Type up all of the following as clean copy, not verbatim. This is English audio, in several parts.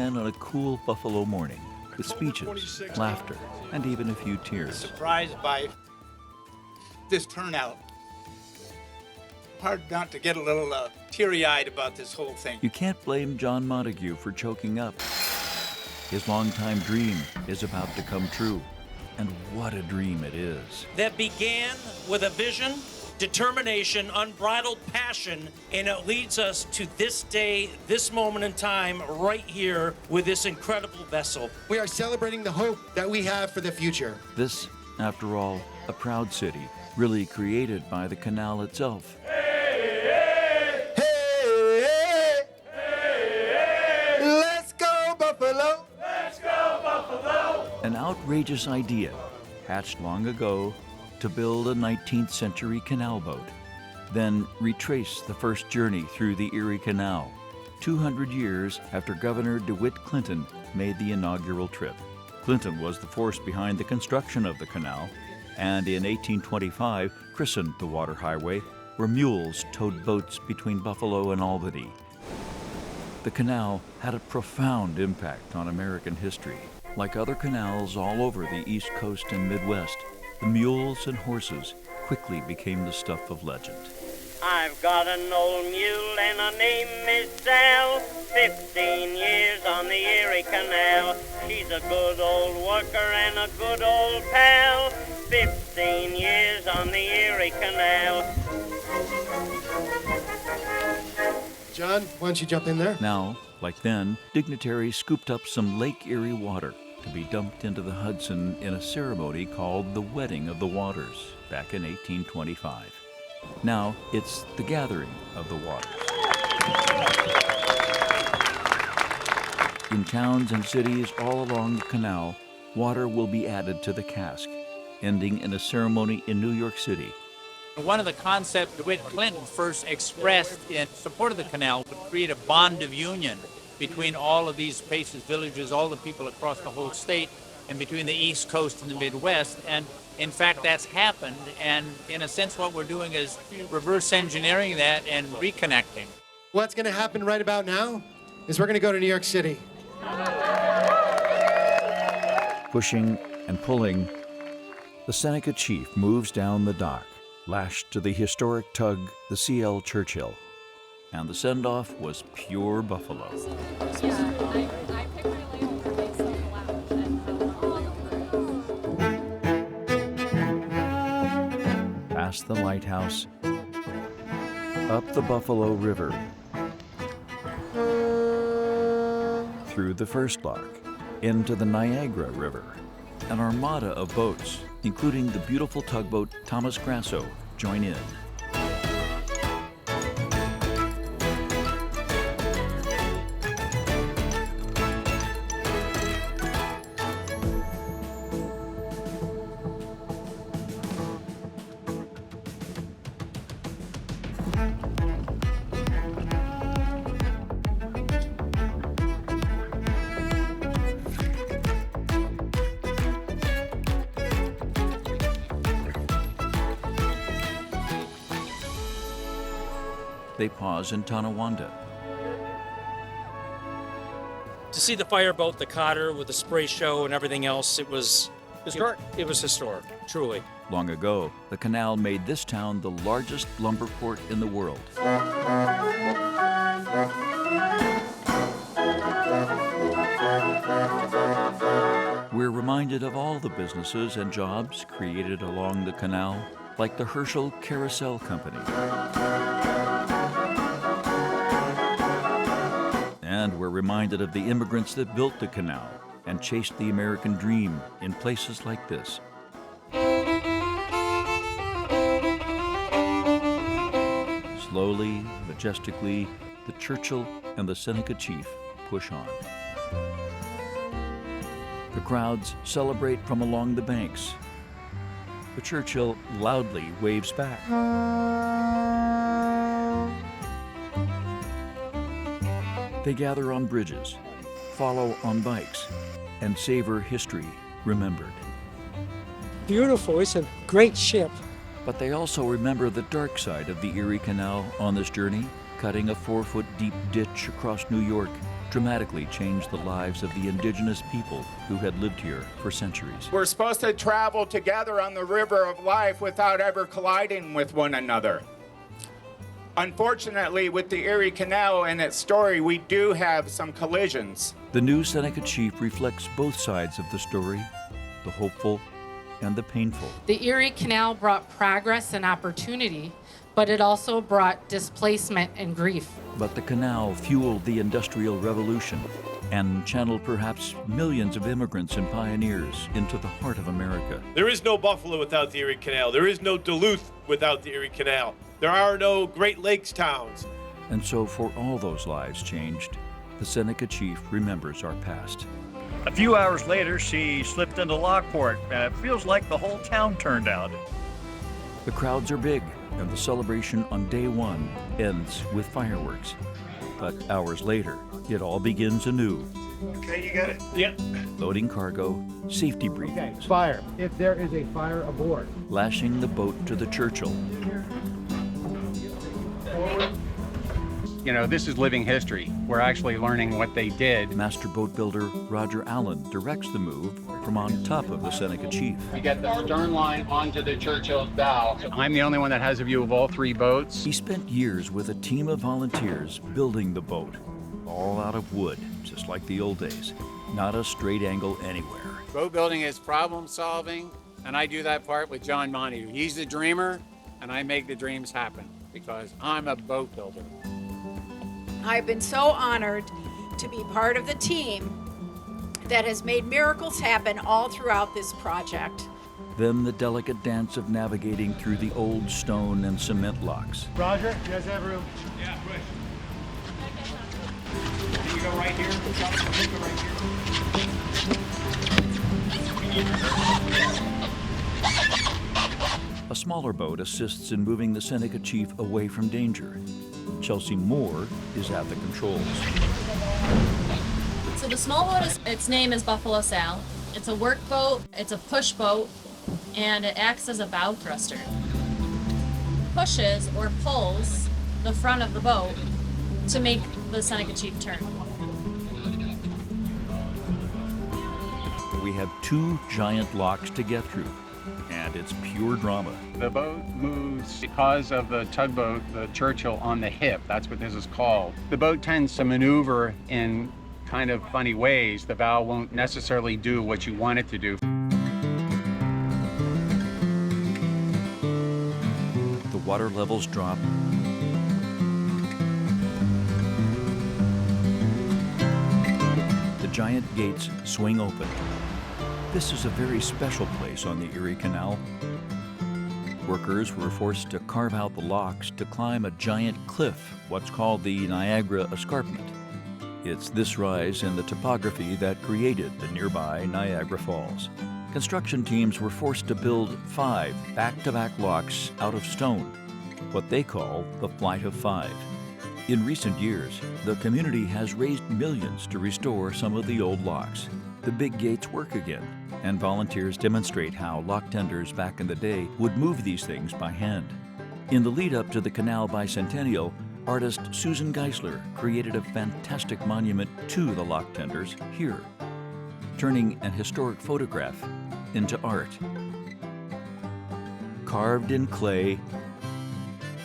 began on a cool Buffalo morning with speeches, laughter, and even a few tears. Surprised by this turnout. Hard not to get a little teary-eyed about this whole thing. You can't blame John Montague for choking up. His longtime dream is about to come true. And what a dream it is. That began with a vision, determination, unbridled passion, and it leads us to this day, this moment in time, right here with this incredible vessel. We are celebrating the hope that we have for the future. This, after all, a proud city, really created by the canal itself. Hey, hey, hey, let's go, Buffalo! Let's go, Buffalo! An outrageous idea, hatched long ago, to build a 19th century canal boat, then retrace the first journey through the Erie Canal, 200 years after Governor DeWitt Clinton made the inaugural trip. Clinton was the force behind the construction of the canal, and in 1825 christened the water highway, where mules towed boats between Buffalo and Albany. The canal had a profound impact on American history. Like other canals all over the East Coast and Midwest, the mules and horses quickly became the stuff of legend. I've got an old mule and her name is Sal, 15 years on the Erie Canal. She's a good old worker and a good old pal, 15 years on the Erie Canal. John, why don't you jump in there? Now, like then, dignitaries scooped up some Lake Erie water to be dumped into the Hudson in a ceremony called the Wedding of the Waters back in 1825. Now it's the Gathering of the Waters. In towns and cities all along the canal, water will be added to the cask, ending in a ceremony in New York City. One of the concepts DeWitt Clinton first expressed in support of the canal would create a bond of union between all of these places, villages, all the people across the whole state, and between the East Coast and the Midwest. And in fact, that's happened. And in a sense, what we're doing is reverse engineering that and reconnecting. What's going to happen right about now is we're going to go to New York City. Pushing and pulling, the Seneca Chief moves down the dock, lashed to the historic tug, the C.L. Churchill. And the send-off was pure buffalo. Past the lighthouse, up the Buffalo River, through the first lock, into the Niagara River. An armada of boats, including the beautiful tugboat Thomas Grasso, join in. They pause in Tonawanda. To see the fireboat, the Cotter with the spray show and everything else, it was historic. It was historic, truly. Long ago, the canal made this town the largest lumber port in the world. We're reminded of all the businesses and jobs created along the canal, like the Herschel Carousel Company. And we're reminded of the immigrants that built the canal and chased the American dream in places like this. Slowly, majestically, the Churchill and the Seneca Chief push on. The crowds celebrate from along the banks. The Churchill loudly waves back. They gather on bridges, follow on bikes, and savor history remembered. Beautiful, it's a great ship. But they also remember the dark side of the Erie Canal on this journey, cutting a 4-foot deep ditch across New York dramatically changed the lives of the indigenous people who had lived here for centuries. We're supposed to travel together on the river of life without ever colliding with one another. Unfortunately, with the Erie Canal and its story, we do have some collisions. The new Seneca Chief reflects both sides of the story, the hopeful and the painful. The Erie Canal brought progress and opportunity, but it also brought displacement and grief. But the canal fueled the Industrial Revolution and channeled perhaps millions of immigrants and pioneers into the heart of America. There is no Buffalo without the Erie Canal. There is no Duluth without the Erie Canal. There are no Great Lakes towns. And so for all those lives changed, the Seneca Chief remembers our past. A few hours later, she slipped into Lockport, and it feels like the whole town turned out. The crowds are big, and the celebration on day one ends with fireworks. But hours later, it all begins anew. Okay, you got it? Yep. Loading cargo, safety briefings, Fire. If there is a fire aboard. lashing the boat to the Churchill. You know, this is living history. We're actually learning what they did. Master boat builder Roger Allen directs the move from on top of the Seneca Chief. We get the stern line onto the Churchill's bow. I'm the only one that has a view of all three boats. He spent years with a team of volunteers building the boat, all out of wood, just like the old days. Not a straight angle anywhere. Boat building is problem solving, and I do that part with John Montague. He's the dreamer, and I make the dreams happen because I'm a boat builder. I've been so honored to be part of the team that has made miracles happen all throughout this project. Then the delicate dance of navigating through the old stone and cement locks. Roger, you guys have room? Yeah, push. Can you go right here? Go right here. A smaller boat assists in moving the Seneca Chief away from danger. Chelsea Moore is at the controls. So the small boat, its name is Buffalo Sal. It's a work boat, it's a push boat, and it acts as a bow thruster. Pushes or pulls the front of the boat to make the Seneca Chief turn. We have two giant locks to get through, and it's pure drama. The boat moves because of the tugboat, the Churchill, on the hip. That's what this is called. The boat tends to maneuver in kind of funny ways. The bow won't necessarily do what you want it to do. The water levels drop. The giant gates swing open. This is a very special place on the Erie Canal. Workers were forced to carve out the locks to climb a giant cliff, what's called the Niagara Escarpment. It's this rise in the topography that created the nearby Niagara Falls. Construction teams were forced to build 5 back-to-back locks out of stone, what they call the Flight of 5. In recent years, the community has raised millions to restore some of the old locks. The big gates work again, and volunteers demonstrate how lock tenders back in the day would move these things by hand. In the lead-up to the Canal bicentennial, artist Susan Geisler created a fantastic monument to the lock tenders here, turning an historic photograph into art. Carved in clay,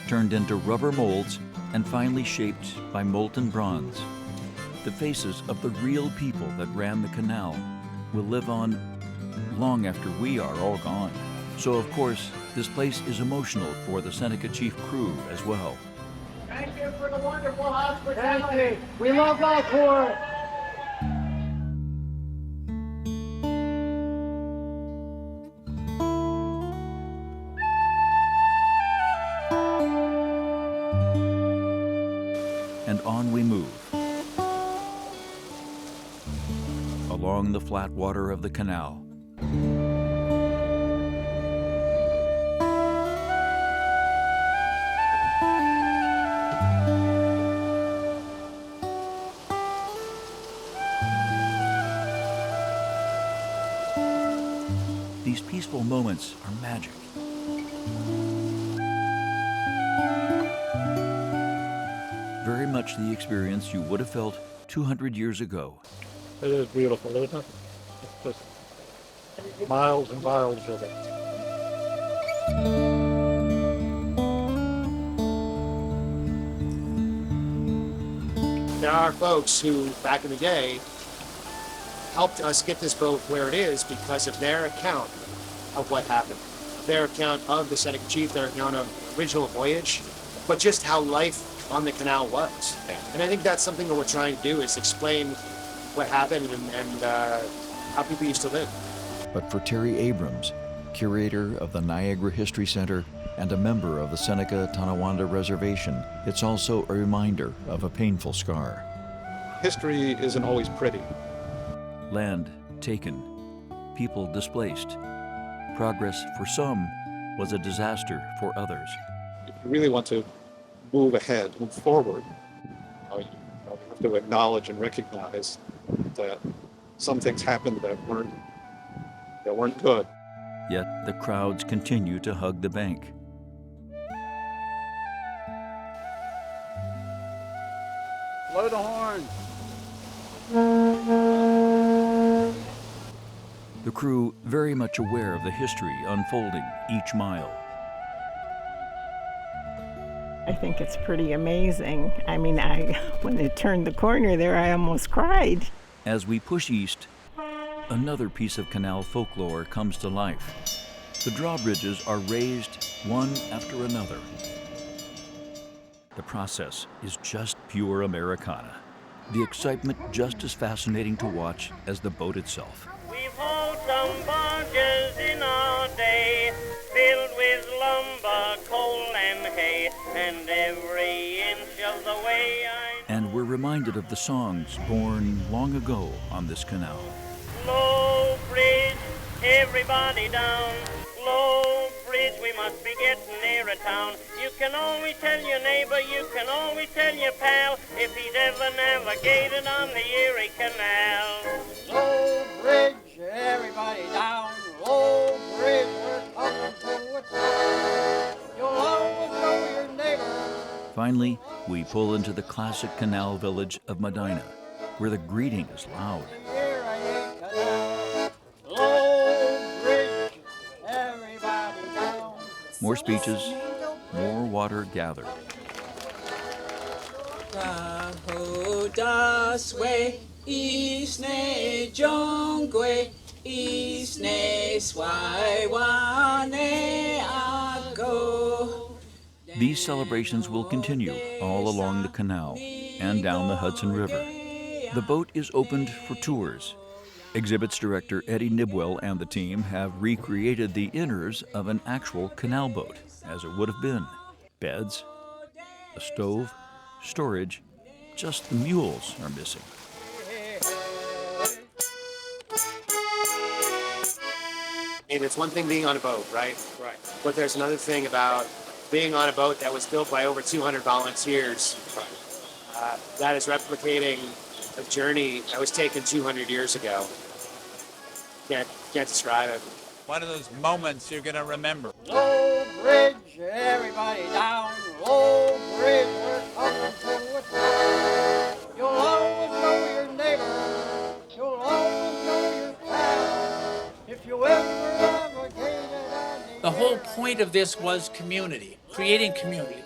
turned into rubber molds, and finally shaped by molten bronze. The faces of the real people that ran the canal will live on long after we are all gone. So of course, this place is emotional for the Seneca Chief crew as well. Thank you for the wonderful hospitality. We love Lockport! And on we move. Along the flat water of the canal. These peaceful moments are magic. Very much the experience you would have felt 200 years ago. It is beautiful, isn't it? It's just miles and miles of it. There are folks who, back in the day, helped us get this boat where it is because of their account of what happened. Their account of the Seneca Chief, their account of the original voyage, but just how life on the canal was. And I think that's something that we're trying to do, is explain what happened and how people used to live. But for Terry Abrams, curator of the Niagara History Center and a member of the Seneca Tonawanda Reservation, it's also a reminder of a painful scar. History isn't always pretty. Land taken, people displaced. Progress for some was a disaster for others. If you really want to move ahead, move forward, you have to acknowledge and recognize that some things happened that weren't good. Yet the crowds continue to hug the bank. Blow the horn. The crew very much aware of the history unfolding each mile. I think it's pretty amazing. I mean, when it turned the corner there, I almost cried. As we push east, another piece of canal folklore comes to life. The drawbridges are raised one after another. The process is just pure Americana. The excitement just as fascinating to watch as the boat itself. We've hauled some barges in our day, filled with lumber, coal, and hay, and every inch of the way And we're reminded of the songs born long ago on this canal. Low bridge, everybody down. Low bridge, we must be getting near a town. You can always tell your neighbor, you can always tell your pal, if he's ever navigated on the Erie Canal. Low bridge, everybody down. Low bridge, we're coming to it. You'll always know your neighbor. Finally, we pull into the classic canal village of Medina, where the greeting is loud. More speeches, more water gathered. These celebrations will continue all along the canal and down the Hudson River. The boat is opened for tours. Exhibits director Eddie Nibwell and the team have recreated the inners of an actual canal boat, as it would have been. Beds, a stove, storage, just the mules are missing. And it's one thing being on a boat, right? Right. But there's another thing about being on a boat that was built by over 200 volunteers. That is replicating a journey that was taken 200 years ago. Can't describe it. One of those moments you're going to remember. Low bridge, everybody down. Low bridge, we're coming to it. You'll always know your neighbor. You'll always know your pal. If you ever navigated on The whole point of this was community, creating community,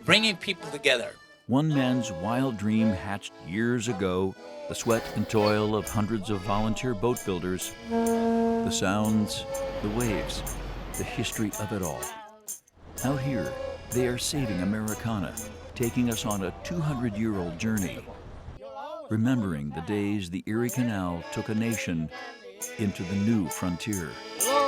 bringing people together. One man's wild dream hatched years ago, the sweat and toil of hundreds of volunteer boat builders, the sounds, the waves, the history of it all. Out here, they are saving Americana, taking us on a 200-year-old journey, remembering the days the Erie Canal took a nation into the new frontier. Low